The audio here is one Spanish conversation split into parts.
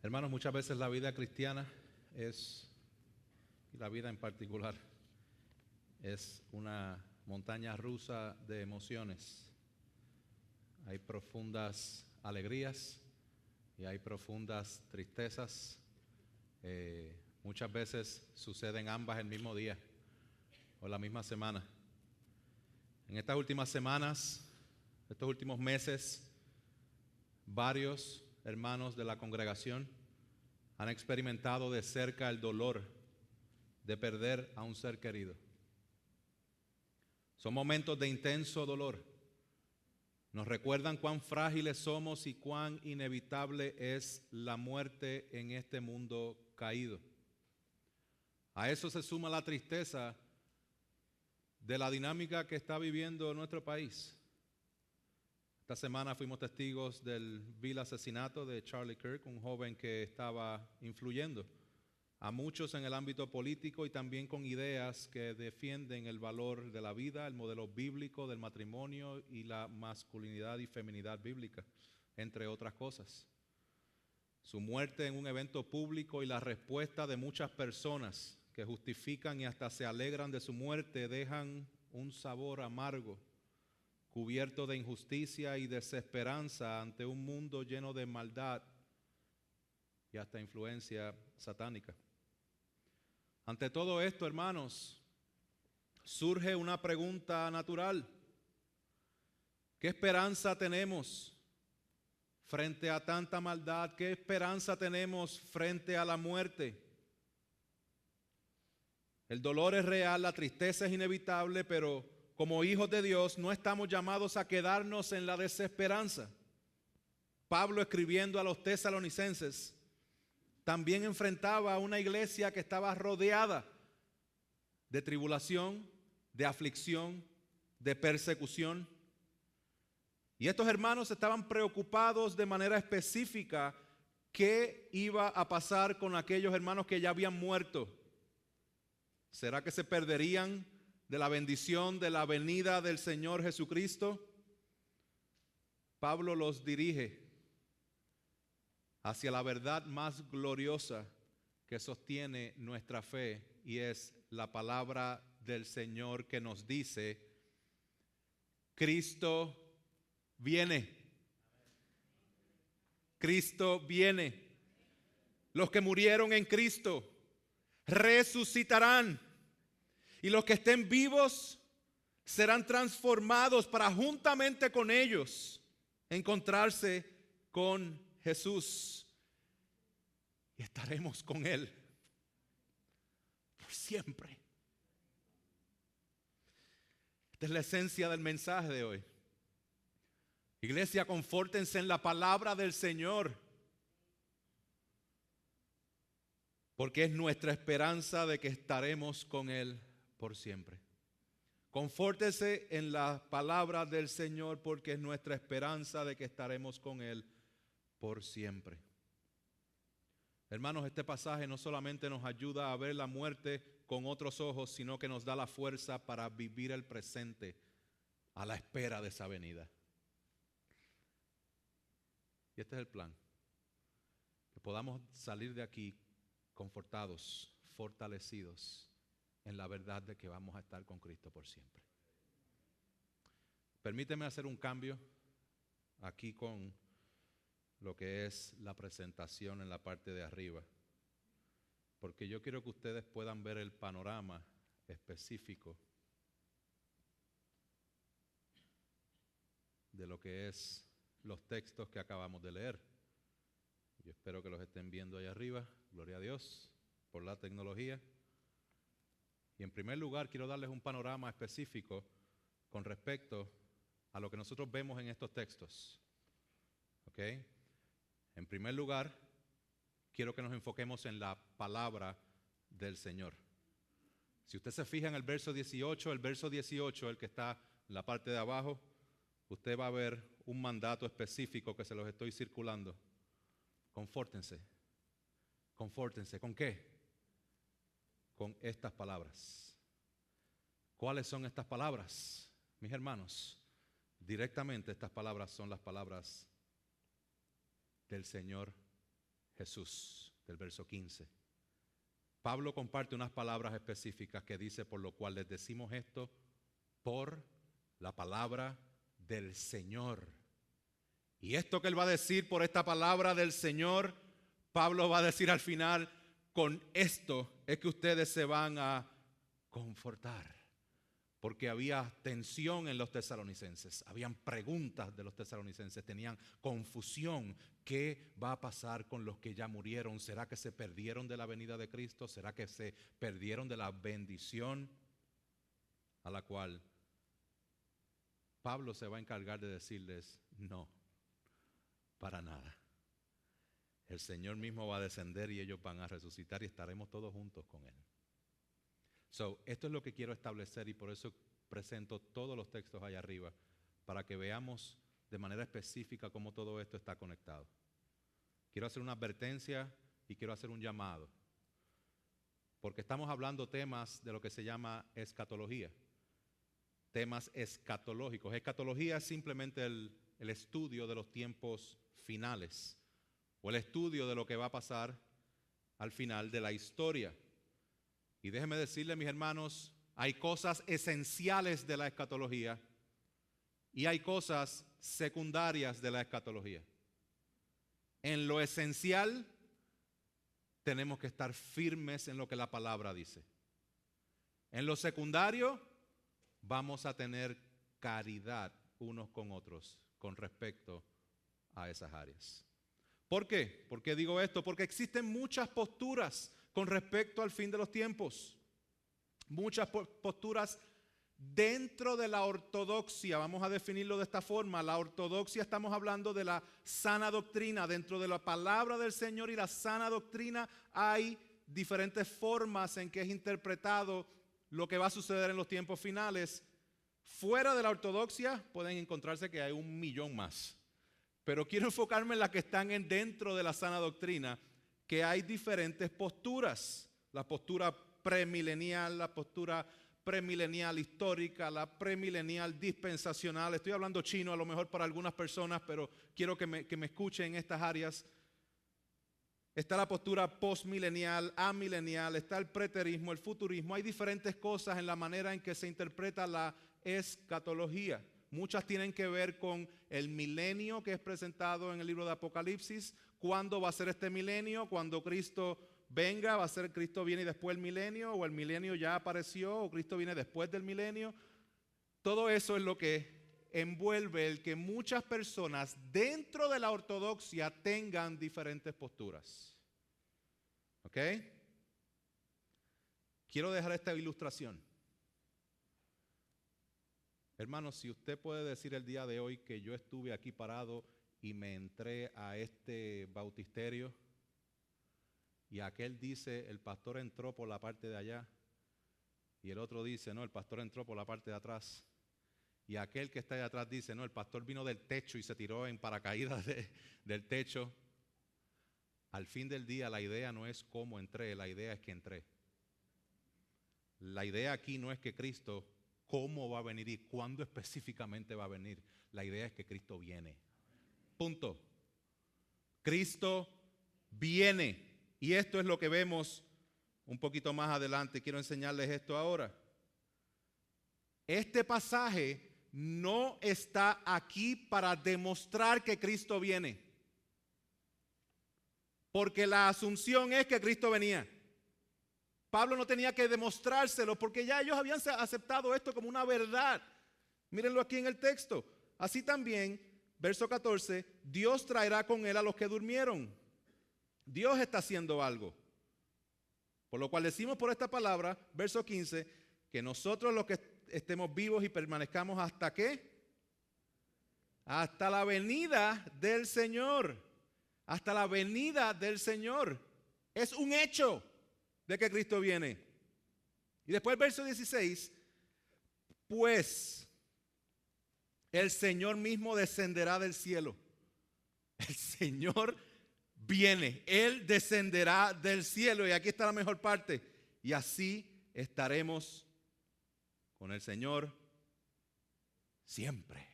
Hermanos, muchas veces la vida cristiana y la vida en particular, es una montaña rusa de emociones. Hay profundas alegrías y hay profundas tristezas. Muchas veces suceden ambas el mismo día o la misma semana. En estas últimas semanas, estos últimos meses, varios hermanos de la congregación han experimentado de cerca el dolor de perder a un ser querido. Son momentos de intenso dolor. Nos recuerdan cuán frágiles somos y cuán inevitable es la muerte en este mundo caído. A eso se suma la tristeza de la dinámica que está viviendo nuestro país. Esta semana fuimos testigos del vil asesinato de Charlie Kirk, un joven que estaba influyendo a muchos en el ámbito político y también con ideas que defienden el valor de la vida, el modelo bíblico del matrimonio y la masculinidad y feminidad bíblica, entre otras cosas. Su muerte en un evento público y la respuesta de muchas personas que justifican y hasta se alegran de su muerte dejan un sabor amargo, cubierto de injusticia y desesperanza ante un mundo lleno de maldad y hasta influencia satánica. Ante todo esto, hermanos, surge una pregunta natural. ¿Qué esperanza tenemos frente a tanta maldad? ¿Qué esperanza tenemos frente a la muerte? El dolor es real, la tristeza es inevitable, pero como hijos de Dios no estamos llamados a quedarnos en la desesperanza. Pablo, escribiendo a los tesalonicenses, también enfrentaba a una iglesia que estaba rodeada de tribulación, de aflicción, de persecución. Y estos hermanos estaban preocupados de manera específica qué iba a pasar con aquellos hermanos que ya habían muerto. ¿Será que se perderían de la bendición de la venida del Señor Jesucristo? Pablo los dirige hacia la verdad más gloriosa que sostiene nuestra fe, y es la palabra del Señor que nos dice: Cristo viene. Cristo viene. Los que murieron en Cristo resucitarán, y los que estén vivos serán transformados para juntamente con ellos encontrarse con Jesús. Y estaremos con Él por siempre. Esta es la esencia del mensaje de hoy. Iglesia, confórtense en la palabra del Señor, porque es nuestra esperanza de que estaremos con Él por siempre. Confórtese en la palabra del Señor, porque es nuestra esperanza de que estaremos con Él por siempre. Hermanos, este pasaje no solamente nos ayuda a ver la muerte con otros ojos, sino que nos da la fuerza para vivir el presente a la espera de esa venida. Y este es el plan: que podamos salir de aquí confortados, fortalecidos en la verdad de que vamos a estar con Cristo por siempre. Permíteme hacer un cambio aquí con lo que es la presentación en la parte de arriba, porque yo quiero que ustedes puedan ver el panorama específico de lo que es los textos que acabamos de leer. Yo espero que los estén viendo ahí arriba. Gloria a Dios por la tecnología. Y en primer lugar, quiero darles un panorama específico con respecto a lo que nosotros vemos en estos textos. ¿Ok? En primer lugar, quiero que nos enfoquemos en la palabra del Señor. Si usted se fija en el verso 18, el que está en la parte de abajo, usted va a ver un mandato específico que se los estoy circulando. Confórtense. Confórtense. ¿Con qué? Con estas palabras. ¿Cuáles son estas palabras, mis hermanos? Directamente estas palabras son las palabras del Señor Jesús, del verso 15. Pablo comparte unas palabras específicas que dice: por lo cual les decimos esto por la palabra del Señor. Y esto que él va a decir por esta palabra del Señor, Pablo va a decir al final: con esto es que ustedes se van a confortar. Porque había tensión en los tesalonicenses, habían preguntas de los tesalonicenses, tenían confusión. ¿Qué va a pasar con los que ya murieron? ¿Será que se perdieron de la venida de Cristo? ¿Será que se perdieron de la bendición a la cual Pablo se va a encargar de decirles: no, para nada? El Señor mismo va a descender y ellos van a resucitar y estaremos todos juntos con Él. Esto es lo que quiero establecer y por eso presento todos los textos allá arriba, para que veamos de manera específica cómo todo esto está conectado. Quiero hacer una advertencia y quiero hacer un llamado, porque estamos hablando temas de lo que se llama escatología, temas escatológicos. Escatología es simplemente el estudio de los tiempos finales, o el estudio de lo que va a pasar al final de la historia. Y déjenme decirle, mis hermanos, hay cosas esenciales de la escatología y hay cosas secundarias de la escatología. En lo esencial tenemos que estar firmes en lo que la palabra dice. En lo secundario vamos a tener caridad unos con otros con respecto a esas áreas. ¿Por qué? ¿Por qué digo esto? Porque existen muchas posturas con respecto al fin de los tiempos. Muchas posturas dentro de la ortodoxia. Vamos a definirlo de esta forma. La ortodoxia, estamos hablando de la sana doctrina. Dentro de la palabra del Señor y la sana doctrina hay diferentes formas en que es interpretado lo que va a suceder en los tiempos finales. Fuera de la ortodoxia pueden encontrarse que hay 1,000,000 más. Pero quiero enfocarme en las que están dentro de la sana doctrina, que hay diferentes posturas. La postura premilenial, la postura premilenial histórica, la premilenial dispensacional. Estoy hablando chino a lo mejor para algunas personas, pero quiero que me escuchen en estas áreas. Está la postura postmilenial, amilenial, está el preterismo, el futurismo. Hay diferentes cosas en la manera en que se interpreta la escatología. Muchas tienen que ver con el milenio que es presentado en el libro de Apocalipsis. ¿Cuándo va a ser este milenio? Cuando Cristo venga, ¿va a ser Cristo viene y después el milenio? ¿O el milenio ya apareció? ¿O Cristo viene después del milenio? Todo eso es lo que envuelve el que muchas personas dentro de la ortodoxia tengan diferentes posturas. ¿Ok? Quiero dejar esta ilustración. Hermanos, si usted puede decir el día de hoy que yo estuve aquí parado y me entré a este bautisterio y aquel dice el pastor entró por la parte de allá y el otro dice no, el pastor entró por la parte de atrás y aquel que está allá atrás dice no, el pastor vino del techo y se tiró en paracaídas del techo. Al fin del día la idea no es cómo entré, la idea es que entré. La idea aquí no es que Cristo cómo va a venir y cuándo específicamente va a venir. La idea es que Cristo viene. Punto. Cristo viene. Y esto es lo que vemos un poquito más adelante. Quiero enseñarles esto ahora. Este pasaje no está aquí para demostrar que Cristo viene. Porque la asunción es que Cristo venía. Pablo no tenía que demostrárselo porque ya ellos habían aceptado esto como una verdad. Mírenlo aquí en el texto. Así también, verso 14, Dios traerá con él a los que durmieron. Dios está haciendo algo. Por lo cual decimos por esta palabra, verso 15, que nosotros los que estemos vivos y permanezcamos hasta ¿qué? Hasta la venida del Señor. Hasta la venida del Señor. Es un hecho de que Cristo viene. Y después el verso 16, pues el Señor mismo descenderá del cielo. El Señor viene, Él descenderá del cielo. Y aquí está la mejor parte. Y así estaremos con el Señor siempre.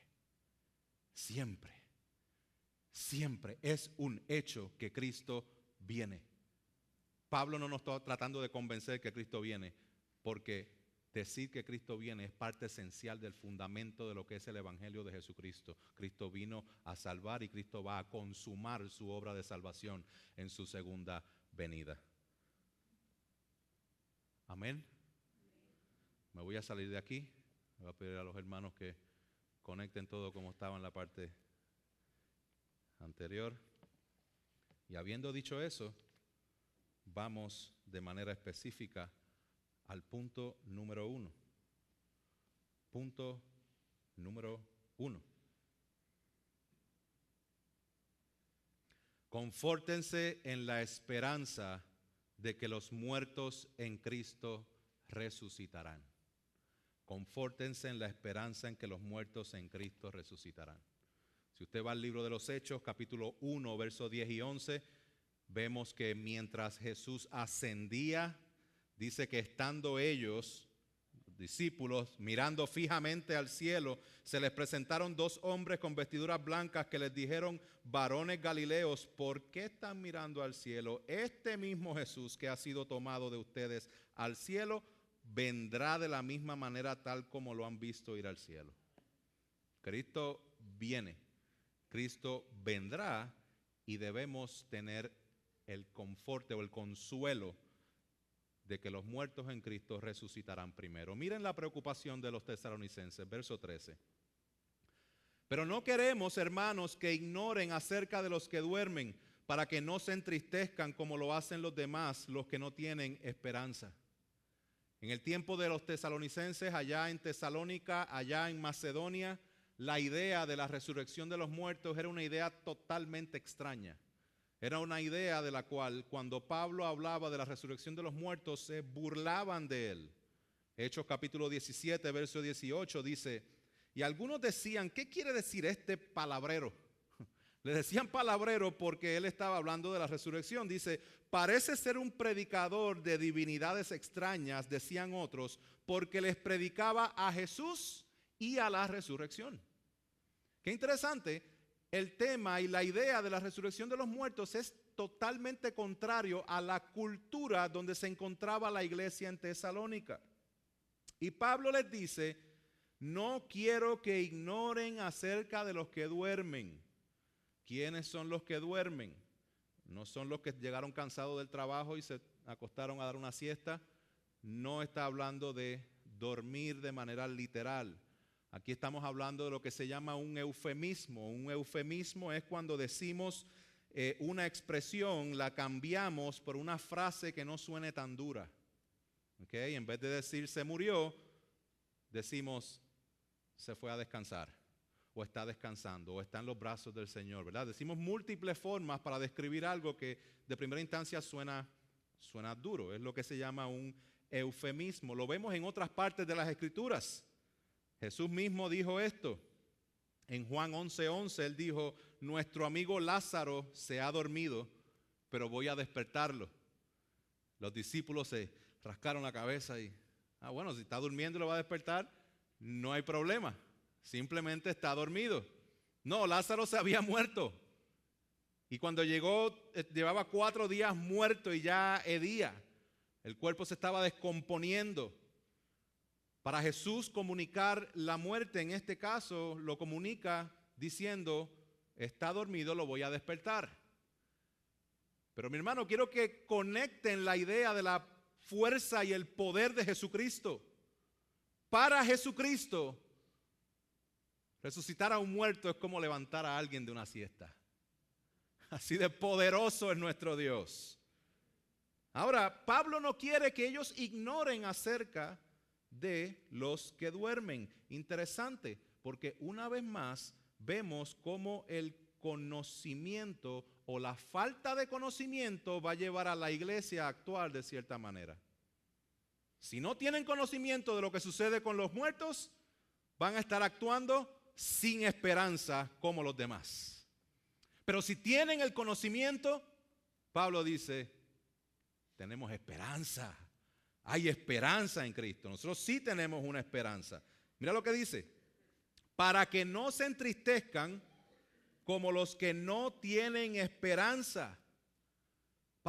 Siempre. Siempre es un hecho que Cristo viene. Pablo no nos está tratando de convencer que Cristo viene, porque decir que Cristo viene es parte esencial del fundamento de lo que es el Evangelio de Jesucristo. Cristo vino a salvar y Cristo va a consumar su obra de salvación en su segunda venida. Amén. Me voy a salir de aquí. Voy a pedir a los hermanos que conecten todo como estaba en la parte anterior. Y habiendo dicho eso, vamos de manera específica al punto número 1. Punto número 1. Confórtense en la esperanza de que los muertos en Cristo resucitarán. Confórtense en la esperanza en que los muertos en Cristo resucitarán. Si usted va al libro de los Hechos, capítulo 1, versos 10 y 11, vemos que mientras Jesús ascendía, dice que estando ellos, discípulos, mirando fijamente al cielo, se les presentaron dos hombres con vestiduras blancas que les dijeron: varones galileos, ¿por qué están mirando al cielo? Este mismo Jesús que ha sido tomado de ustedes al cielo, vendrá de la misma manera tal como lo han visto ir al cielo. Cristo viene, Cristo vendrá y debemos tener el confort o el consuelo de que los muertos en Cristo resucitarán primero. Miren la preocupación de los tesalonicenses, verso 13. Pero no queremos, hermanos, que ignoren acerca de los que duermen, para que no se entristezcan como lo hacen los demás, los que no tienen esperanza. En el tiempo de los tesalonicenses, allá en Tesalónica, allá en Macedonia, la idea de la resurrección de los muertos era una idea totalmente extraña. Era una idea de la cual, cuando Pablo hablaba de la resurrección de los muertos, se burlaban de él. Hechos capítulo 17, verso 18 dice: y algunos decían, ¿qué quiere decir este palabrero? Le decían palabrero porque él estaba hablando de la resurrección. Dice, parece ser un predicador de divinidades extrañas, decían otros, porque les predicaba a Jesús y a la resurrección. Qué interesante, el tema y la idea de la resurrección de los muertos es totalmente contrario a la cultura donde se encontraba la iglesia en Tesalónica. Y Pablo les dice, no quiero que ignoren acerca de los que duermen. ¿Quiénes son los que duermen? No son los que llegaron cansados del trabajo y se acostaron a dar una siesta. No está hablando de dormir de manera literal. Aquí estamos hablando de lo que se llama un eufemismo. Un eufemismo es cuando decimos una expresión, la cambiamos por una frase que no suene tan dura. ¿Okay? En vez de decir se murió, decimos se fue a descansar, o está descansando, o está en los brazos del Señor, ¿verdad? Decimos múltiples formas para describir algo que de primera instancia suena duro. Es lo que se llama un eufemismo. Lo vemos en otras partes de las Escrituras. Jesús mismo dijo esto. En Juan 11:11 él dijo, nuestro amigo Lázaro se ha dormido, pero voy a despertarlo. Los discípulos se rascaron la cabeza y, bueno, si está durmiendo y lo va a despertar, no hay problema. Simplemente está dormido. No, Lázaro se había muerto. Y cuando llegó, llevaba 4 días muerto y ya hedía. El cuerpo se estaba descomponiendo. Para Jesús comunicar la muerte, en este caso, lo comunica diciendo, está dormido, lo voy a despertar. Pero mi hermano, quiero que conecten la idea de la fuerza y el poder de Jesucristo. Para Jesucristo, resucitar a un muerto es como levantar a alguien de una siesta. Así de poderoso es nuestro Dios. Ahora, Pablo no quiere que ellos ignoren acerca de los que duermen. Interesante, porque una vez más vemos cómo el conocimiento o la falta de conocimiento va a llevar a la iglesia a actuar de cierta manera. Si no tienen conocimiento de lo que sucede con los muertos, van a estar actuando sin esperanza como los demás. Pero si tienen el conocimiento, Pablo dice, tenemos esperanza. Hay esperanza en Cristo. Nosotros sí tenemos una esperanza. Mira lo que dice. Para que no se entristezcan como los que no tienen esperanza.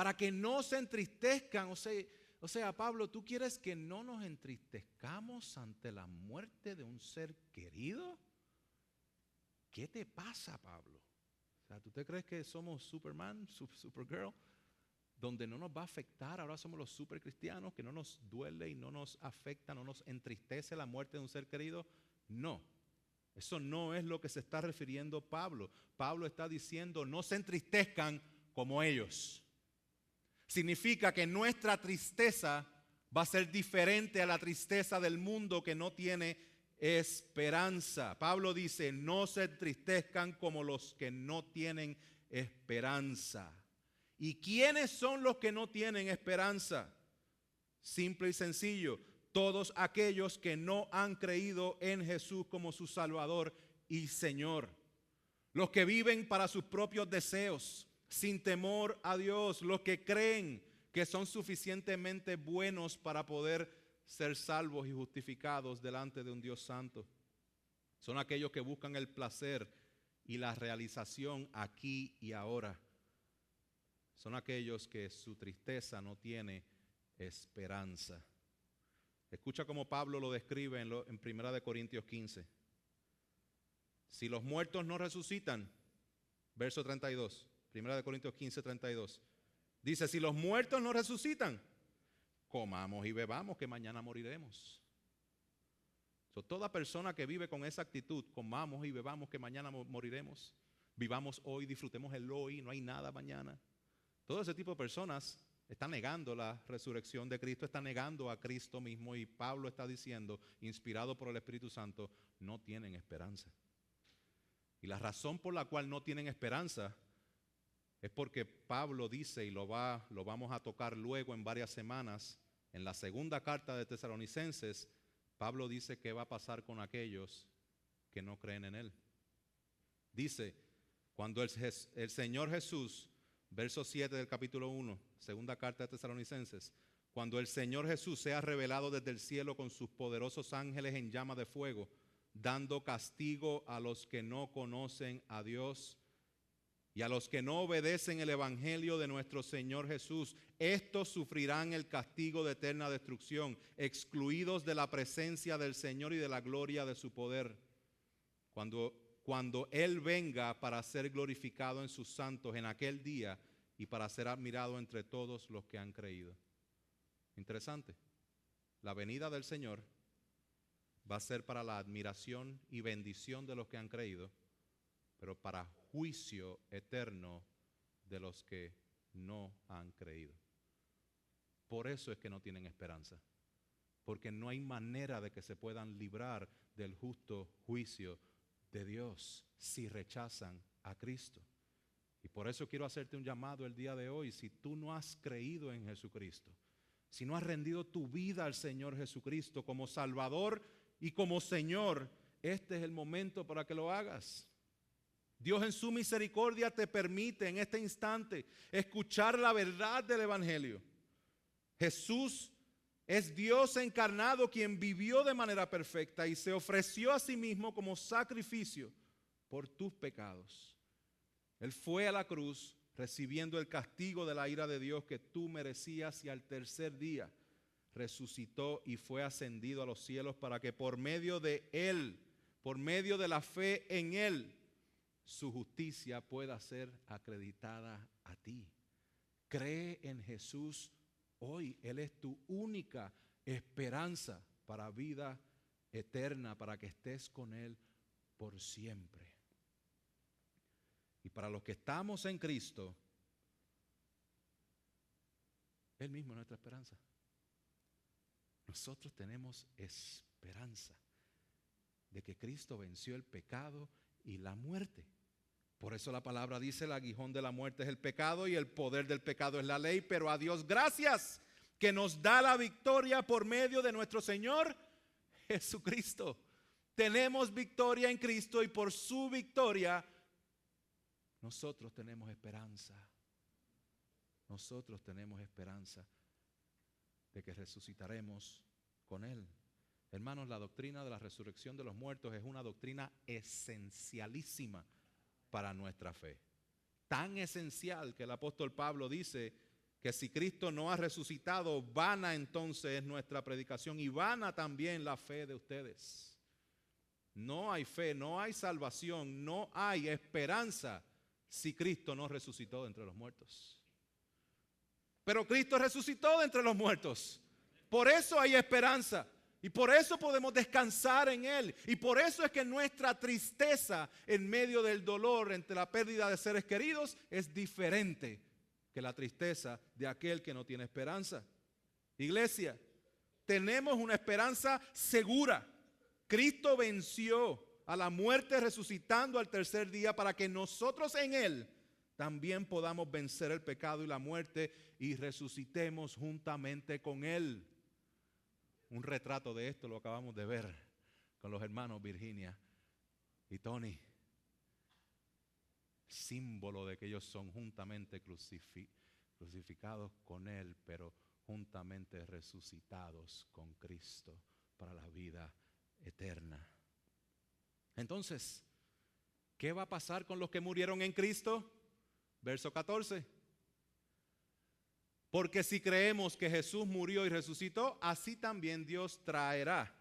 para que no se entristezcan. O sea, Pablo, ¿tú quieres que no nos entristezcamos ante la muerte de un ser querido? ¿Qué te pasa, Pablo? O sea, ¿tú te crees que somos Superman, Supergirl? Donde no nos va a afectar, ahora somos los super cristianos, que no nos duele y no nos afecta, no nos entristece la muerte de un ser querido. No, eso no es lo que se está refiriendo Pablo. Pablo está diciendo, no se entristezcan como ellos. Significa que nuestra tristeza va a ser diferente a la tristeza del mundo que no tiene esperanza. Pablo dice, no se entristezcan como los que no tienen esperanza. ¿Y quiénes son los que no tienen esperanza? Simple y sencillo, todos aquellos que no han creído en Jesús como su Salvador y Señor. Los que viven para sus propios deseos, sin temor a Dios, los que creen que son suficientemente buenos para poder ser salvos y justificados delante de un Dios santo. Son aquellos que buscan el placer y la realización aquí y ahora. Son aquellos que su tristeza no tiene esperanza. Escucha cómo Pablo lo describe en 1 Corintios 15. Si los muertos no resucitan, verso 32, 1 Corintios 15, 32. Dice, si los muertos no resucitan, comamos y bebamos que mañana moriremos. Toda persona que vive con esa actitud, comamos y bebamos que mañana moriremos, vivamos hoy, disfrutemos el hoy, no hay nada mañana. Todo ese tipo de personas está negando la resurrección de Cristo, está negando a Cristo mismo, y Pablo está diciendo, inspirado por el Espíritu Santo, no tienen esperanza. Y la razón por la cual no tienen esperanza es porque Pablo dice, y lo vamos a tocar luego en varias semanas, en la segunda carta de Tesalonicenses, Pablo dice qué va a pasar con aquellos que no creen en Él. Dice, cuando el Señor Jesús, verso 7 del capítulo 1, segunda carta de Tesalonicenses, cuando el Señor Jesús sea revelado desde el cielo con sus poderosos ángeles en llama de fuego, dando castigo a los que no conocen a Dios y a los que no obedecen el evangelio de nuestro Señor Jesús, estos sufrirán el castigo de eterna destrucción, excluidos de la presencia del Señor y de la gloria de su poder, cuando Él venga para ser glorificado en sus santos en aquel día y para ser admirado entre todos los que han creído. Interesante. La venida del Señor va a ser para la admiración y bendición de los que han creído, pero para juicio eterno de los que no han creído. Por eso es que no tienen esperanza, porque no hay manera de que se puedan librar del justo juicio de Dios si rechazan a Cristo. Y por eso quiero hacerte un llamado el día de hoy. Si tú no has creído en Jesucristo, si no has rendido tu vida al Señor Jesucristo como Salvador y como Señor, este es el momento para que lo hagas. Dios en su misericordia te permite en este instante escuchar la verdad del Evangelio. Jesús es Dios encarnado quien vivió de manera perfecta y se ofreció a sí mismo como sacrificio por tus pecados. Él fue a la cruz recibiendo el castigo de la ira de Dios que tú merecías, y al tercer día resucitó y fue ascendido a los cielos para que por medio de Él, por medio de la fe en Él, su justicia pueda ser acreditada a ti. Cree en Jesús hoy. Él es tu única esperanza para vida eterna, para que estés con Él por siempre. Y para los que estamos en Cristo, Él mismo es nuestra esperanza. Nosotros tenemos esperanza de que Cristo venció el pecado y la muerte. Por eso la palabra dice, el aguijón de la muerte es el pecado y el poder del pecado es la ley, pero a Dios gracias que nos da la victoria por medio de nuestro Señor Jesucristo. Tenemos victoria en Cristo y por su victoria nosotros tenemos esperanza. Nosotros tenemos esperanza de que resucitaremos con Él. Hermanos, la doctrina de la resurrección de los muertos es una doctrina esencialísima para nuestra fe. Tan esencial que el apóstol Pablo dice que si Cristo no ha resucitado, vana entonces es nuestra predicación y vana también la fe de ustedes. No hay fe, no hay salvación, no hay esperanza si Cristo no resucitó de entre los muertos. Pero Cristo resucitó de entre los muertos. Por eso hay esperanza. Y por eso podemos descansar en Él. Y por eso es que nuestra tristeza en medio del dolor entre la pérdida de seres queridos es diferente que la tristeza de aquel que no tiene esperanza. Iglesia, tenemos una esperanza segura. Cristo venció a la muerte resucitando al tercer día para que nosotros en Él también podamos vencer el pecado y la muerte y resucitemos juntamente con Él. Un retrato de esto lo acabamos de ver con los hermanos Virginia y Tony. Símbolo de que ellos son juntamente crucificados con Él, pero juntamente resucitados con Cristo para la vida eterna. Entonces, ¿qué va a pasar con los que murieron en Cristo? Verso 14. Porque si creemos que Jesús murió y resucitó, así también Dios traerá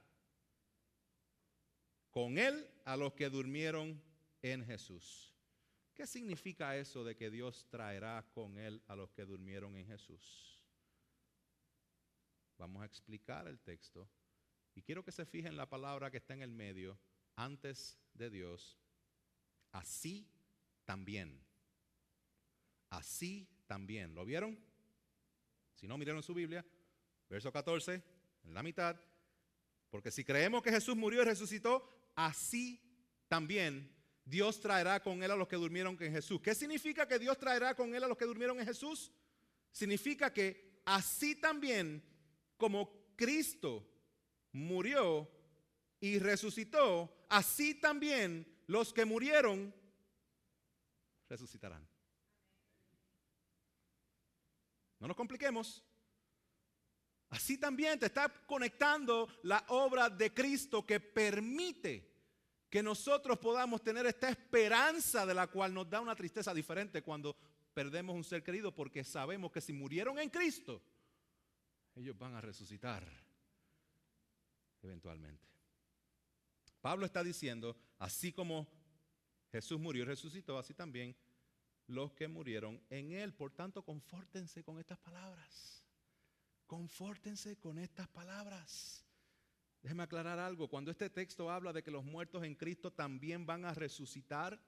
con Él a los que durmieron en Jesús. ¿Qué significa eso de que Dios traerá con Él a los que durmieron en Jesús? Vamos a explicar el texto. Y quiero que se fijen la palabra que está en el medio, antes de Dios. Así también. Así también. ¿Lo vieron? Si no, miraron su Biblia, verso 14, en la mitad. Porque si creemos que Jesús murió y resucitó, así también Dios traerá con Él a los que durmieron en Jesús. ¿Qué significa que Dios traerá con Él a los que durmieron en Jesús? Significa que así también como Cristo murió y resucitó, así también los que murieron resucitarán. No nos compliquemos. Así también te está conectando la obra de Cristo que permite que nosotros podamos tener esta esperanza de la cual nos da una tristeza diferente cuando perdemos un ser querido, porque sabemos que si murieron en Cristo, ellos van a resucitar eventualmente. Pablo está diciendo, así como Jesús murió y resucitó, así también los que murieron en Él. Por tanto, confórtense con estas palabras. Confórtense con estas palabras. Déjeme aclarar algo. Cuando este texto habla de que los muertos en Cristo también van a resucitar,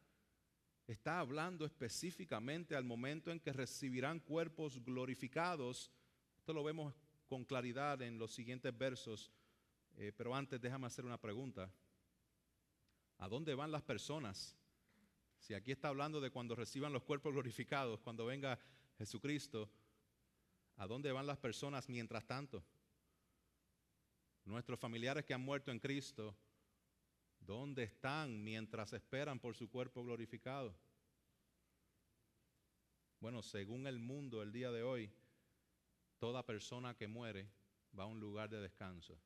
está hablando específicamente al momento en que recibirán cuerpos glorificados. Esto lo vemos con claridad en los siguientes versos. Pero antes déjame hacer una pregunta. ¿A dónde van las personas? Si aquí está hablando de cuando reciban los cuerpos glorificados, cuando venga Jesucristo, ¿a dónde van las personas mientras tanto? Nuestros familiares que han muerto en Cristo, ¿dónde están mientras esperan por su cuerpo glorificado? Bueno, según el mundo el día de hoy, toda persona que muere va a un lugar de descanso.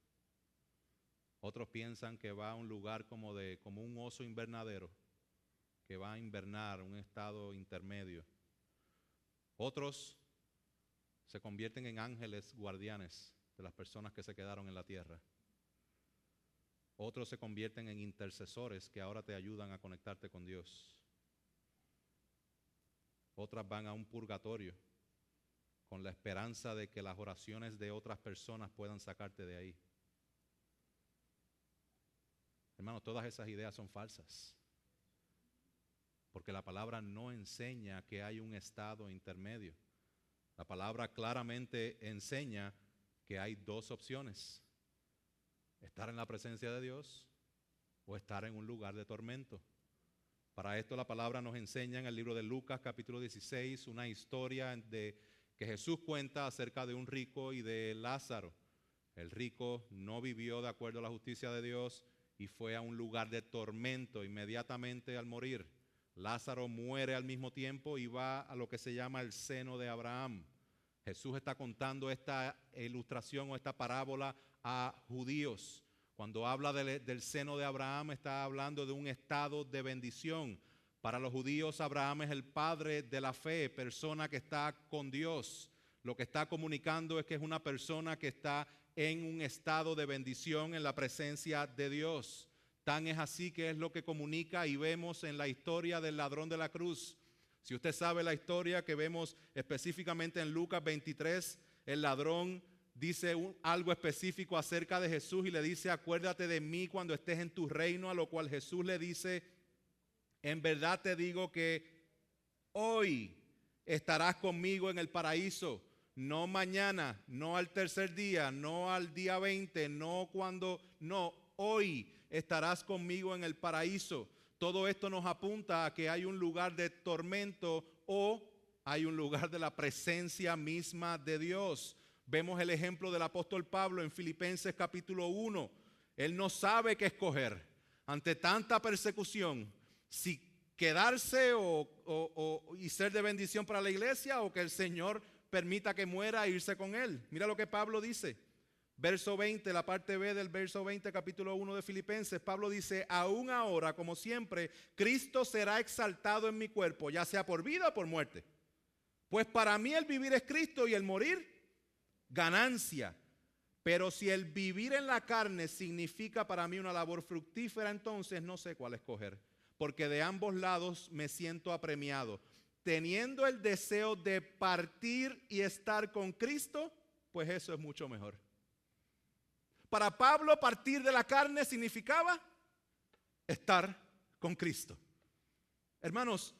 Otros piensan que va a un lugar como un oso invernadero, que va a invernar, un estado intermedio. Otros se convierten en ángeles guardianes de las personas que se quedaron en la tierra. Otros se convierten en intercesores que ahora te ayudan a conectarte con Dios. Otras van a un purgatorio con la esperanza de que las oraciones de otras personas puedan sacarte de ahí. Hermanos, todas esas ideas son falsas. Porque la palabra no enseña que hay un estado intermedio. La palabra claramente enseña que hay dos opciones: estar en la presencia de Dios o estar en un lugar de tormento. Para esto la palabra nos enseña en el libro de Lucas capítulo 16 una historia que Jesús cuenta acerca de un rico y de Lázaro. El rico no vivió de acuerdo a la justicia de Dios y fue a un lugar de tormento inmediatamente al morir. Lázaro muere al mismo tiempo y va a lo que se llama el seno de Abraham. Jesús está contando esta ilustración o esta parábola a judíos. Cuando habla del seno de Abraham, está hablando de un estado de bendición. Para los judíos, Abraham es el padre de la fe, persona que está con Dios. lo que está comunicando es que es una persona que está en un estado de bendición en la presencia de Dios. Tan es así que es lo que comunica y vemos en la historia del ladrón de la cruz. Si usted sabe la historia que vemos específicamente en Lucas 23, el ladrón dice algo específico acerca de Jesús y le dice: acuérdate de mí cuando estés en tu reino, a lo cual Jesús le dice: en verdad te digo que hoy estarás conmigo en el paraíso. No mañana, no al tercer día, no al día 20, no, hoy estarás conmigo en el paraíso. Todo esto nos apunta a que hay un lugar de tormento o hay un lugar de la presencia misma de Dios. Vemos el ejemplo del apóstol Pablo en Filipenses capítulo 1. Él no sabe qué escoger ante tanta persecución, si quedarse y ser de bendición para la iglesia, o que el Señor permita que muera e irse con él. Mira lo que Pablo dice. Verso 20, la parte B del verso 20, capítulo 1 de Filipenses. Pablo dice: aún ahora, como siempre, Cristo será exaltado en mi cuerpo, ya sea por vida o por muerte. Pues para mí el vivir es Cristo y el morir, ganancia. Pero si el vivir en la carne significa para mí una labor fructífera, entonces no sé cuál escoger, porque de ambos lados me siento apremiado. Teniendo el deseo de partir y estar con Cristo, pues eso es mucho mejor. Para Pablo, partir de la carne significaba estar con Cristo. Hermanos,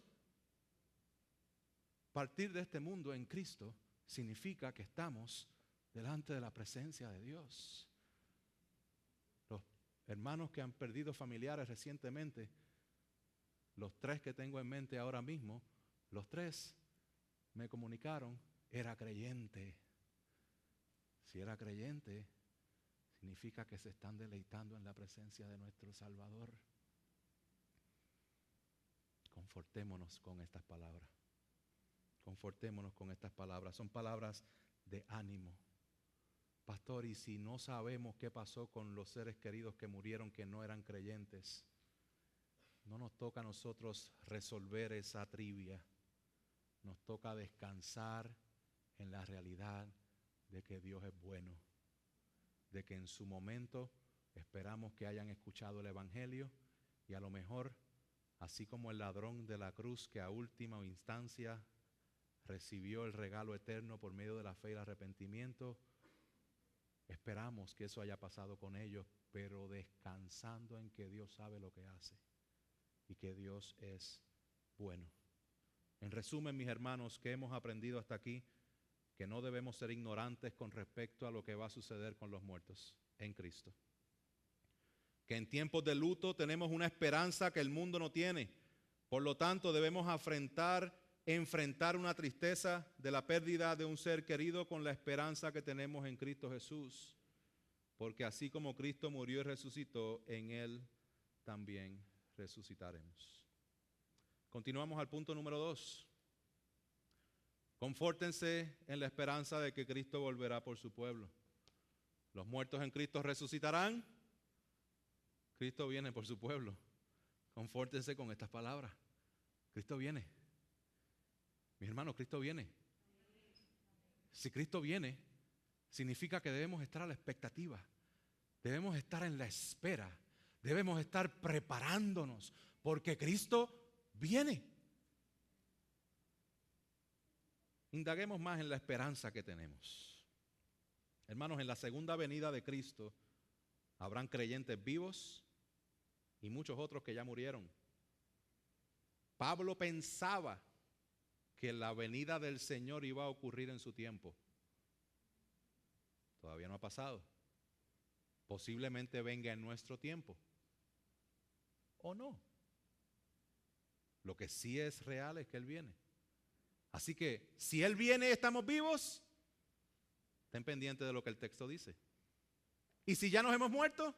partir de este mundo en Cristo significa que estamos delante de la presencia de Dios. Los hermanos que han perdido familiares recientemente, los 3 que tengo en mente ahora mismo, los 3 me comunicaron: era creyente. Si era creyente, significa que se están deleitando en la presencia de nuestro Salvador. Confortémonos con estas palabras. Confortémonos con estas palabras. Son palabras de ánimo. Pastor, y si no sabemos qué pasó con los seres queridos que murieron, que no eran creyentes, no nos toca a nosotros resolver esa trivia. Nos toca descansar en la realidad de que Dios es bueno, de que en su momento esperamos que hayan escuchado el Evangelio y a lo mejor, así como el ladrón de la cruz que a última instancia recibió el regalo eterno por medio de la fe y el arrepentimiento, esperamos que eso haya pasado con ellos, pero descansando en que Dios sabe lo que hace y que Dios es bueno. En resumen, mis hermanos, ¿qué hemos aprendido hasta aquí? Que no debemos ser ignorantes con respecto a lo que va a suceder con los muertos en Cristo. Que en tiempos de luto tenemos una esperanza que el mundo no tiene. Por lo tanto, debemos enfrentar una tristeza de la pérdida de un ser querido con la esperanza que tenemos en Cristo Jesús. Porque así como Cristo murió y resucitó, en Él también resucitaremos. Continuamos al punto número 2. Confórtense en la esperanza de que Cristo volverá por su pueblo. Los muertos en Cristo resucitarán. Cristo viene por su pueblo. Confórtense con estas palabras. Cristo viene. Mis hermanos, Cristo viene. Si Cristo viene, significa que debemos estar a la expectativa. Debemos estar en la espera. Debemos estar preparándonos porque Cristo viene. Indaguemos más en la esperanza que tenemos. Hermanos, en la segunda venida de Cristo habrán creyentes vivos y muchos otros que ya murieron. Pablo pensaba que la venida del Señor iba a ocurrir en su tiempo. Todavía no ha pasado. Posiblemente venga en nuestro tiempo. ¿O no? Lo que sí es real es que Él viene. Así que, si Él viene y estamos vivos, estén pendientes de lo que el texto dice. Y si ya nos hemos muerto,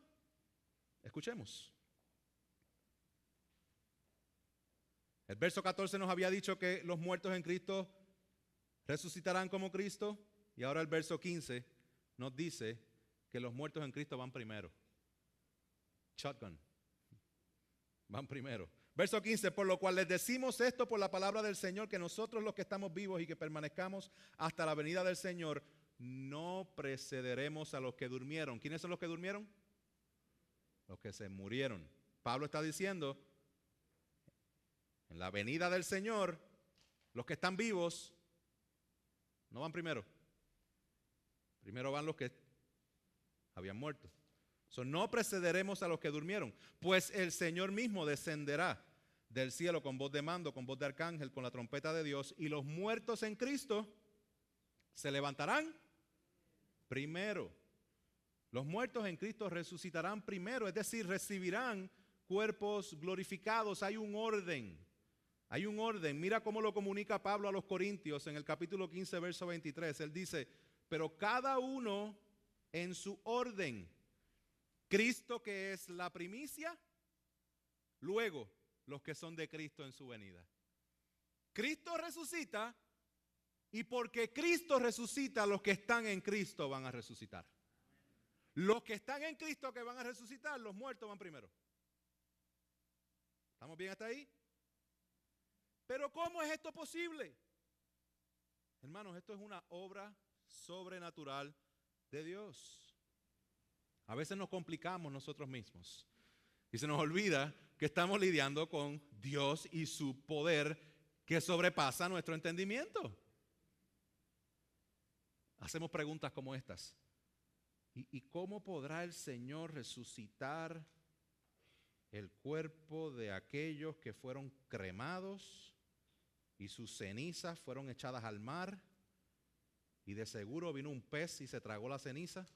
escuchemos. El verso 14 nos había dicho que los muertos en Cristo resucitarán como Cristo. Y ahora el verso 15 nos dice que los muertos en Cristo van primero. Shotgun. Van primero. Verso 15, por lo cual les decimos esto por la palabra del Señor, que nosotros los que estamos vivos y que permanezcamos hasta la venida del Señor, no precederemos a los que durmieron. ¿Quiénes son los que durmieron? Los que se murieron. Pablo está diciendo, en la venida del Señor, los que están vivos no van primero. Primero van los que habían muerto. No precederemos a los que durmieron, pues el Señor mismo descenderá del cielo con voz de mando, con voz de arcángel, con la trompeta de Dios, y los muertos en Cristo se levantarán primero. Los muertos en Cristo resucitarán primero, es decir, recibirán cuerpos glorificados. Hay un orden. Hay un orden. Mira cómo lo comunica Pablo a los Corintios en el capítulo 15, verso 23. Él dice, pero cada uno en su orden. Cristo, que es la primicia, luego los que son de Cristo en su venida. Cristo resucita, y porque Cristo resucita, los que están en Cristo van a resucitar. Los que están en Cristo que van a resucitar, los muertos van primero. ¿Estamos bien hasta ahí? Pero ¿cómo es esto posible? Hermanos, esto es una obra sobrenatural de Dios. A veces nos complicamos nosotros mismos y se nos olvida que estamos lidiando con Dios y su poder que sobrepasa nuestro entendimiento. Hacemos preguntas como estas. ¿Y cómo podrá el Señor resucitar el cuerpo de aquellos que fueron cremados y sus cenizas fueron echadas al mar? Y de seguro vino un pez y se tragó la ceniza.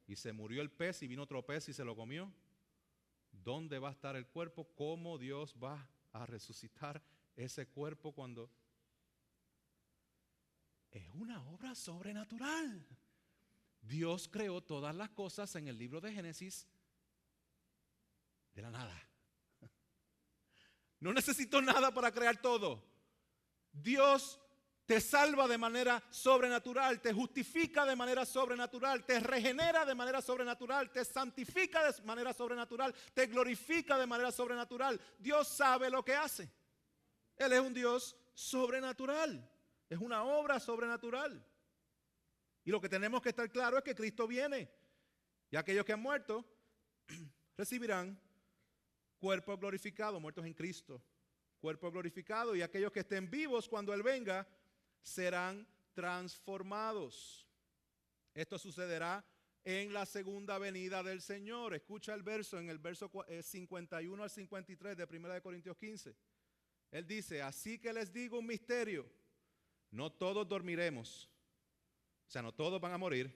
Y se murió el pez y vino otro pez y se lo comió. ¿Dónde va a estar el cuerpo? ¿Cómo Dios va a resucitar ese cuerpo cuando? Es una obra sobrenatural. Dios creó todas las cosas en el libro de Génesis de la nada. No necesito nada para crear todo. Dios te salva de manera sobrenatural, te justifica de manera sobrenatural, te regenera de manera sobrenatural, te santifica de manera sobrenatural, te glorifica de manera sobrenatural. Dios sabe lo que hace. Él es un Dios sobrenatural. Es una obra sobrenatural. Y lo que tenemos que estar claro es que Cristo viene. Y aquellos que han muerto recibirán cuerpos glorificados, muertos en Cristo. Cuerpo glorificado, y aquellos que estén vivos cuando Él venga serán transformados. Esto sucederá en la segunda venida del Señor. Escucha el verso, en el verso 51 al 53 de 1 Corintios 15. Él dice, así que les digo un misterio, no todos dormiremos, o sea, no todos van a morir,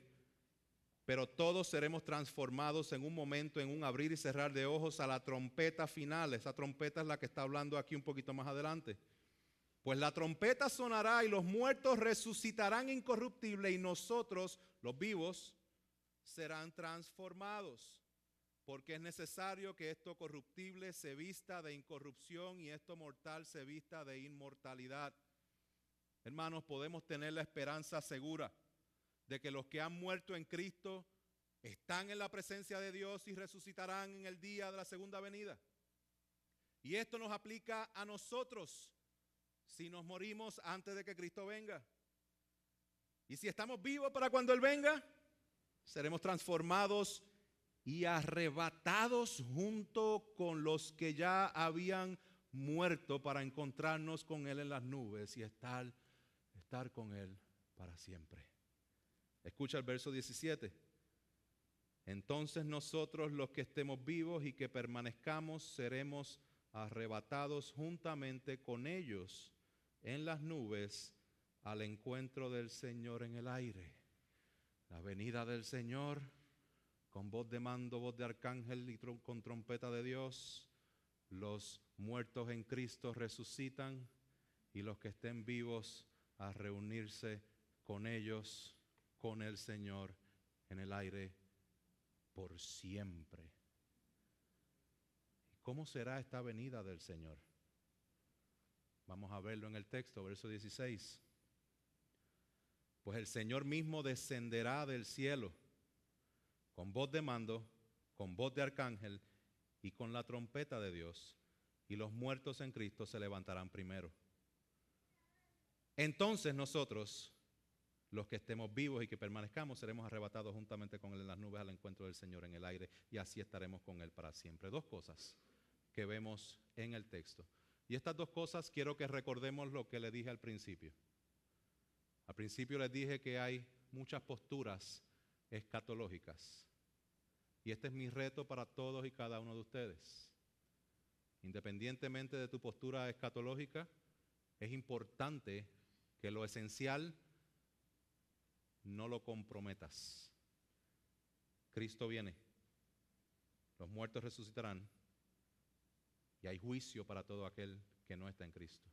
pero todos seremos transformados en un momento, en un abrir y cerrar de ojos, a la trompeta final. Esa trompeta es la que está hablando aquí un poquito más adelante. Pues la trompeta sonará y los muertos resucitarán incorruptibles y nosotros, los vivos, serán transformados. Porque es necesario que esto corruptible se vista de incorrupción y esto mortal se vista de inmortalidad. Hermanos, podemos tener la esperanza segura de que los que han muerto en Cristo están en la presencia de Dios y resucitarán en el día de la segunda venida. Y esto nos aplica a nosotros si nos morimos antes de que Cristo venga. Y si estamos vivos para cuando Él venga, seremos transformados y arrebatados junto con los que ya habían muerto para encontrarnos con Él en las nubes y estar con Él para siempre. Escucha el verso 17. Entonces nosotros los que estemos vivos y que permanezcamos seremos arrebatados juntamente con ellos en las nubes al encuentro del Señor en el aire. La venida del Señor con voz de mando, voz de arcángel y con trompeta de Dios. Los muertos en Cristo resucitan y los que estén vivos a reunirse con ellos, con el Señor en el aire por siempre. ¿Cómo será esta venida del Señor? Vamos a verlo en el texto, verso 16. Pues el Señor mismo descenderá del cielo con voz de mando, con voz de arcángel y con la trompeta de Dios. y los muertos en Cristo se levantarán primero. Entonces nosotros, los que estemos vivos y que permanezcamos, seremos arrebatados juntamente con Él en las nubes al encuentro del Señor en el aire, y así estaremos con Él para siempre. Dos cosas que vemos en el texto. Y estas dos cosas quiero que recordemos lo que le dije al principio. Al principio les dije que hay muchas posturas escatológicas. Y este es mi reto para todos y cada uno de ustedes. Independientemente de tu postura escatológica, es importante que lo esencial no lo comprometas. Cristo viene, los muertos resucitarán y hay juicio para todo aquel que no está en Cristo.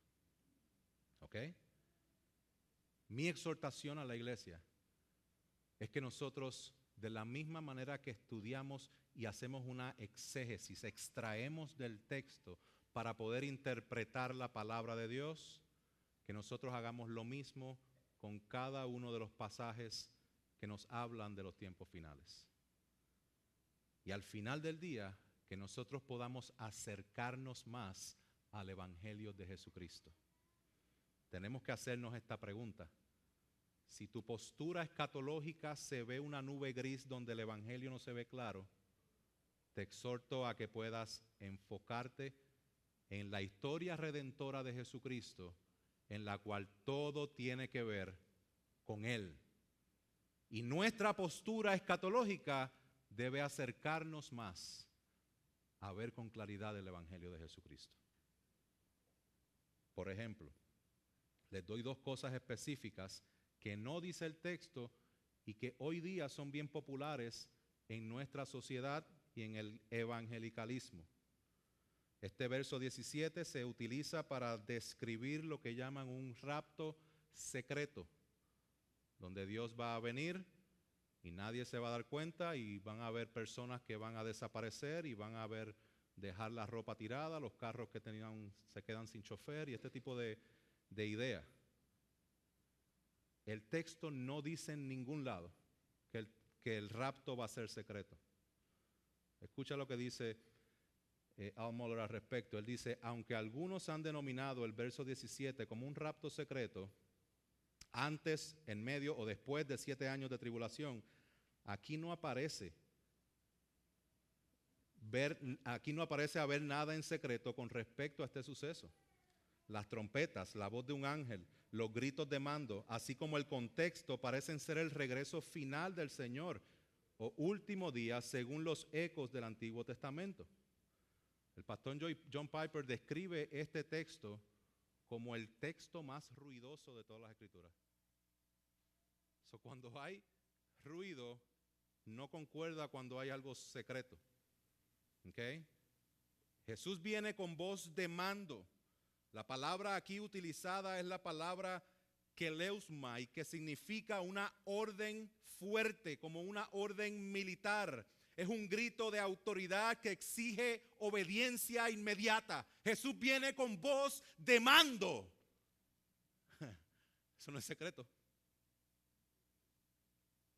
¿Ok? Mi exhortación a la iglesia es que nosotros, de la misma manera que estudiamos y hacemos una exégesis, extraemos del texto para poder interpretar la palabra de Dios, que nosotros hagamos lo mismo con cada uno de los pasajes que nos hablan de los tiempos finales. Y al final del día, que nosotros podamos acercarnos más al Evangelio de Jesucristo. Tenemos que hacernos esta pregunta. Si tu postura escatológica se ve una nube gris donde el Evangelio no se ve claro, te exhorto a que puedas enfocarte en la historia redentora de Jesucristo, en la cual todo tiene que ver con Él. Y nuestra postura escatológica debe acercarnos más a ver con claridad el Evangelio de Jesucristo. Por ejemplo, les doy dos cosas específicas que no dice el texto y que hoy día son bien populares en nuestra sociedad y en el evangelicalismo. Este verso 17 se utiliza para describir lo que llaman un rapto secreto, donde Dios va a venir y nadie se va a dar cuenta y van a haber personas que van a desaparecer y van a dejar la ropa tirada, los carros que tenían se quedan sin chofer y este tipo de idea. El texto no dice en ningún lado que el rapto va a ser secreto. Escucha lo que dice Al Mohler al respecto. Él dice, aunque algunos han denominado el verso 17 como un rapto secreto, antes, en medio o después de 7 años de tribulación, aquí no aparece haber nada en secreto con respecto a este suceso. Las trompetas, la voz de un ángel, los gritos de mando, así como el contexto, parecen ser el regreso final del Señor o último día según los ecos del Antiguo Testamento. El pastor John Piper describe este texto como el texto más ruidoso de todas las Escrituras. Cuando hay ruido, no concuerda cuando hay algo secreto. ¿Okay? Jesús viene con voz de mando. La palabra aquí utilizada es la palabra keleusmai, que significa una orden fuerte, como una orden militar. Es un grito de autoridad que exige obediencia inmediata. Jesús viene con voz de mando. Eso no es secreto.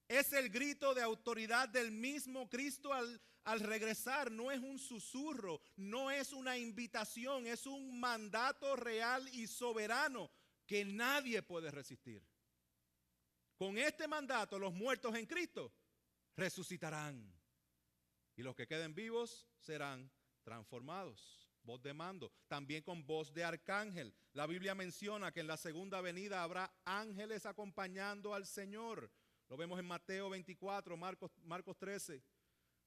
Es el grito de autoridad del mismo Cristo al regresar. No es un susurro, no es una invitación, es un mandato real y soberano que nadie puede resistir. Con este mandato los muertos en Cristo resucitarán y los que queden vivos serán transformados. Voz de mando, también con voz de arcángel. La Biblia menciona que en la segunda venida habrá ángeles acompañando al Señor. Lo vemos en Mateo 24, Marcos 13.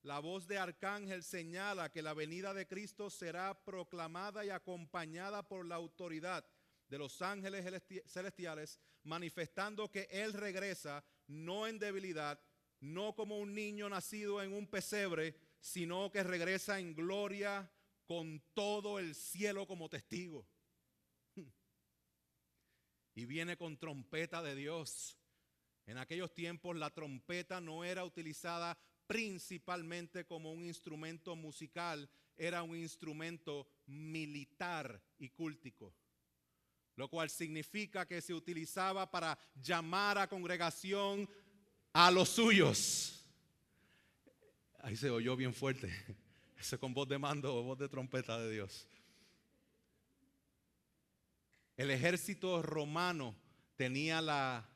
La voz de arcángel señala que la venida de Cristo será proclamada y acompañada por la autoridad de los ángeles celestiales, manifestando que Él regresa no en debilidad, no como un niño nacido en un pesebre, sino que regresa en gloria con todo el cielo como testigo. Y viene con trompeta de Dios. En aquellos tiempos la trompeta no era utilizada principalmente como un instrumento musical, era un instrumento militar y cultico, lo cual significa que se utilizaba para llamar a congregación a los suyos. Ahí se oyó bien fuerte, ese con voz de mando o voz de trompeta de Dios. El ejército romano tenía la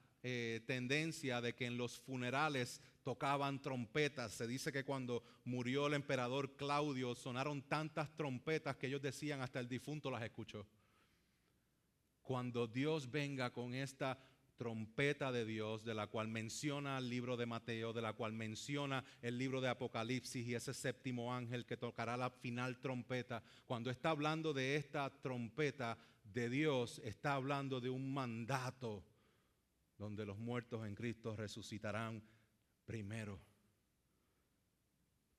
tendencia de que en los funerales tocaban trompetas. Se dice que cuando murió el emperador Claudio sonaron tantas trompetas que ellos decían hasta el difunto las escuchó. Cuando Dios venga con esta trompeta de Dios, de la cual menciona el libro de Mateo, de la cual menciona el libro de Apocalipsis y ese séptimo ángel que tocará la final trompeta, cuando está hablando de esta trompeta de Dios, está hablando de un mandato donde los muertos en Cristo resucitarán primero.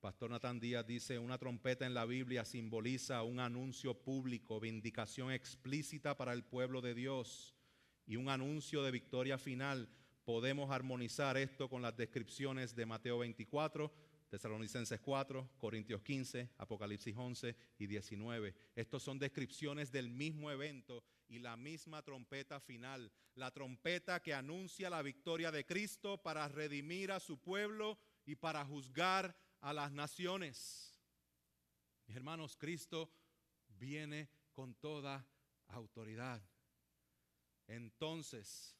Pastor Natán Díaz dice, una trompeta en la Biblia simboliza un anuncio público, vindicación explícita para el pueblo de Dios y un anuncio de victoria final. Podemos armonizar esto con las descripciones de Mateo 24, Tesalonicenses 4, Corintios 15, Apocalipsis 11 y 19. Estos son descripciones del mismo evento y la misma trompeta final. La trompeta que anuncia la victoria de Cristo para redimir a su pueblo y para juzgar a las naciones. Mis hermanos, Cristo viene con toda autoridad. Entonces,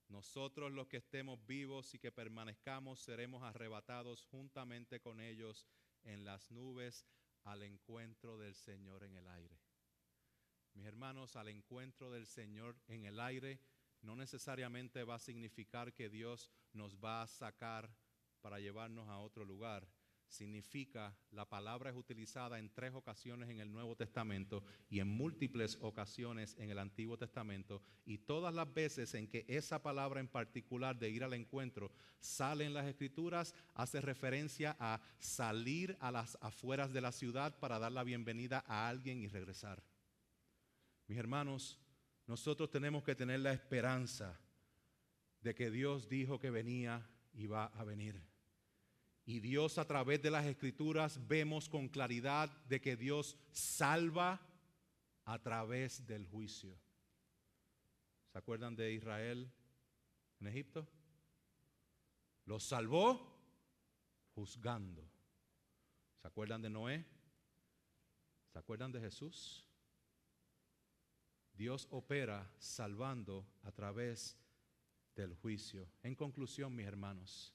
nosotros los que estemos vivos y que permanezcamos seremos arrebatados juntamente con ellos en las nubes al encuentro del Señor en el aire. Mis hermanos, al encuentro del Señor en el aire no necesariamente va a significar que Dios nos va a sacar para llevarnos a otro lugar. Significa, la palabra es utilizada en 3 ocasiones en el Nuevo Testamento y en múltiples ocasiones en el Antiguo Testamento, y todas las veces en que esa palabra en particular de ir al encuentro sale en las Escrituras, hace referencia a salir a las afueras de la ciudad para dar la bienvenida a alguien y regresar. Mis hermanos, nosotros tenemos que tener la esperanza de que Dios dijo que venía y va a venir. Y Dios, a través de las Escrituras, vemos con claridad de que Dios salva a través del juicio. ¿Se acuerdan de Israel en Egipto? Los salvó juzgando. ¿Se acuerdan de Noé? ¿Se acuerdan de Jesús? Dios opera salvando a través del juicio. En conclusión, mis hermanos,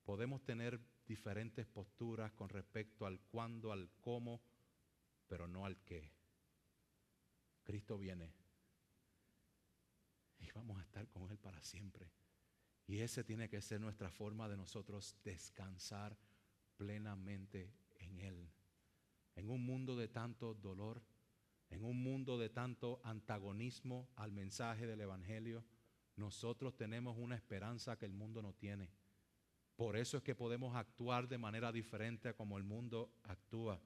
podemos tener diferentes posturas con respecto al cuándo, al cómo, pero no al qué. Cristo viene y vamos a estar con Él para siempre. Y esa tiene que ser nuestra forma de nosotros descansar plenamente en Él. En un mundo de tanto dolor, en un mundo de tanto antagonismo al mensaje del Evangelio, nosotros tenemos una esperanza que el mundo no tiene. Por eso es que podemos actuar de manera diferente a como el mundo actúa.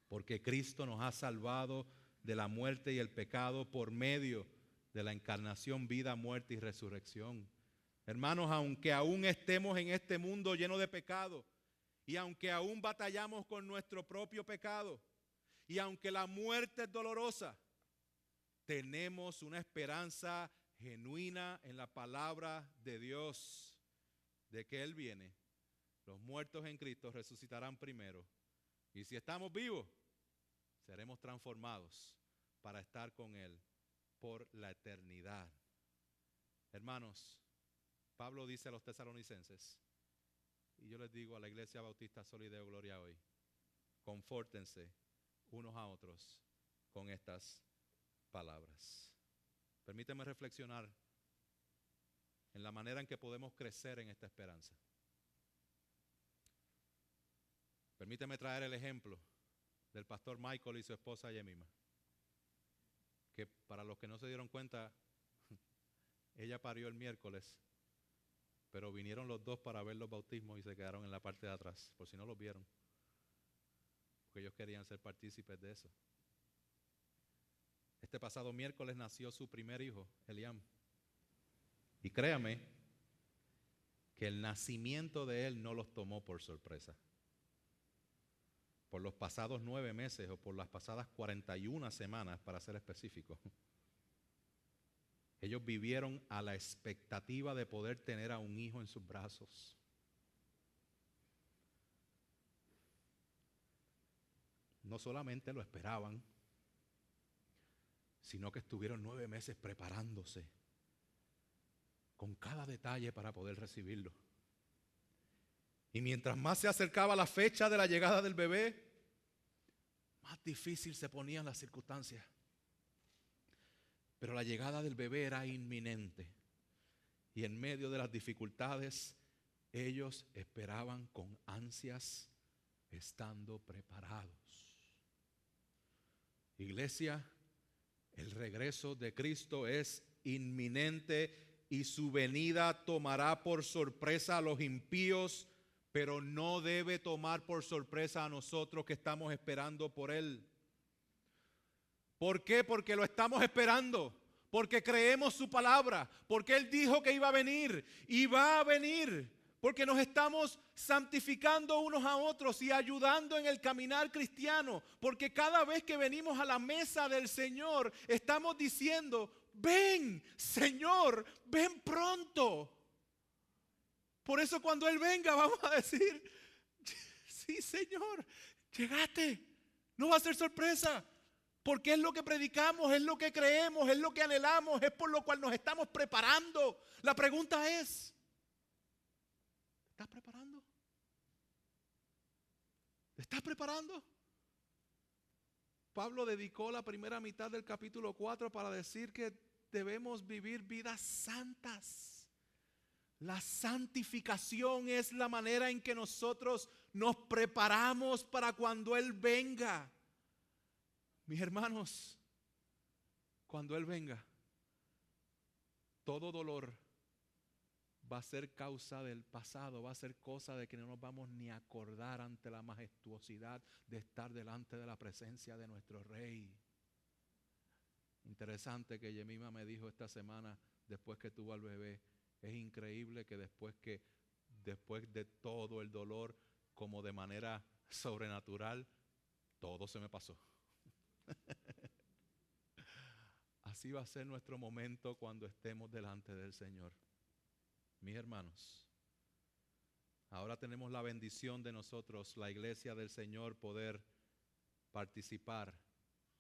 Porque Cristo nos ha salvado de la muerte y el pecado por medio de la encarnación, vida, muerte y resurrección. Hermanos, aunque aún estemos en este mundo lleno de pecado, y aunque aún batallamos con nuestro propio pecado, y aunque la muerte es dolorosa, tenemos una esperanza genuina en la palabra de Dios, de que Él viene, los muertos en Cristo resucitarán primero, y si estamos vivos, seremos transformados para estar con Él por la eternidad. Hermanos, Pablo dice a los tesalonicenses, y yo les digo a la Iglesia Bautista Sol y Deo Gloria hoy, confórtense unos a otros con estas palabras. Permíteme reflexionar en la manera en que podemos crecer en esta esperanza. Permíteme traer el ejemplo del pastor Michael y su esposa Yemima, que para los que no se dieron cuenta, ella parió el miércoles, pero vinieron los dos para ver los bautismos y se quedaron en la parte de atrás, por si no los vieron, porque ellos querían ser partícipes de eso. Este pasado miércoles nació su primer hijo, Eliam. Y créame que el nacimiento de él no los tomó por sorpresa. Por los pasados 9 meses o por las pasadas 41 semanas, para ser específico, ellos vivieron a la expectativa de poder tener a un hijo en sus brazos. No solamente lo esperaban, sino que estuvieron 9 meses preparándose con cada detalle para poder recibirlo. Y mientras más se acercaba la fecha de la llegada del bebé, más difícil se ponían las circunstancias. Pero la llegada del bebé era inminente. Y en medio de las dificultades, ellos esperaban con ansias, estando preparados. Iglesia, el regreso de Cristo es inminente y su venida tomará por sorpresa a los impíos, pero no debe tomar por sorpresa a nosotros que estamos esperando por Él. ¿Por qué? Porque lo estamos esperando, porque creemos su palabra, porque Él dijo que iba a venir y va a venir, porque nos estamos santificando unos a otros y ayudando en el caminar cristiano, porque cada vez que venimos a la mesa del Señor estamos diciendo: ven, Señor, ven pronto. Por eso cuando Él venga vamos a decir: sí, Señor, llegaste. No va a ser sorpresa, porque es lo que predicamos, es lo que creemos, es lo que anhelamos, es por lo cual nos estamos preparando. La pregunta es: ¿te estás preparando? ¿Te estás preparando? Pablo dedicó la primera mitad del capítulo 4 para decir que debemos vivir vidas santas. La santificación es la manera en que nosotros nos preparamos para cuando Él venga. Mis hermanos, cuando Él venga, todo dolor va a ser causa del pasado, va a ser cosa de que no nos vamos ni a acordar ante la majestuosidad de estar delante de la presencia de nuestro Rey. Interesante que Yemima me dijo esta semana, después que tuvo al bebé: es increíble que después de todo el dolor, como de manera sobrenatural, todo se me pasó. Así va a ser nuestro momento cuando estemos delante del Señor. Mis hermanos, ahora tenemos la bendición de nosotros, la iglesia del Señor, poder participar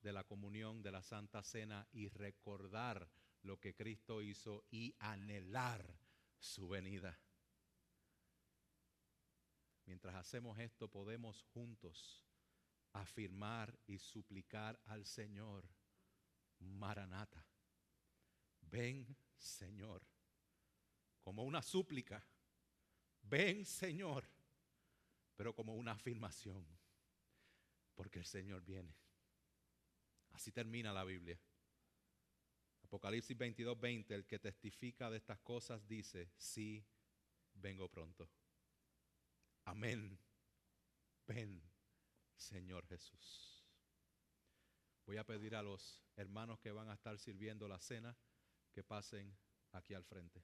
de la comunión de la Santa Cena y recordar lo que Cristo hizo y anhelar su venida. Mientras hacemos esto, podemos juntos afirmar y suplicar al Señor: Maranata, ven, Señor. Como una súplica: ven, Señor, pero como una afirmación, porque el Señor viene. Así termina la Biblia. Apocalipsis 22:20, el que testifica de estas cosas dice: sí, vengo pronto. Amén. Ven, Señor Jesús. Voy a pedir a los hermanos que van a estar sirviendo la cena que pasen aquí al frente.